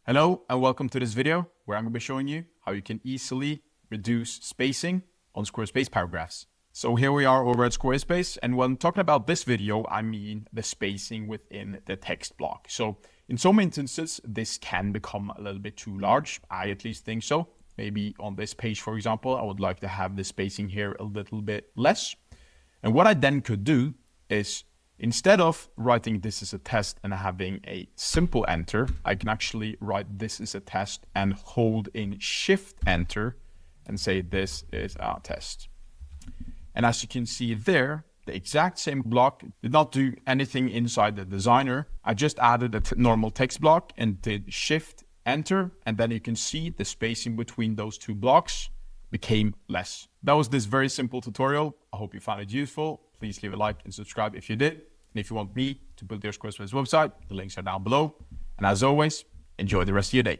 Hello and welcome to this video where I'm going to be showing you how you can easily reduce spacing on Squarespace paragraphs. So here we are over at Squarespace, and when talking about this video, I mean the spacing within the text block. So in some instances, this can become a little bit too large. I at least think so. Maybe on this page, for example, I would like to have the spacing here a little bit less. And what I then could do is, instead of writing this is a test and having a simple enter, I can actually write this is a test and hold in shift enter and say this is our test. And as you can see there, the exact same block did not do anything inside the designer. I just added a normal text block and did shift enter, and then you can see the spacing between those two blocks became less. That was this very simple tutorial. I hope you found it useful. Please leave a like and subscribe if you did. And if you want me to build your Squarespace website, the links are down below. And as always, enjoy the rest of your day.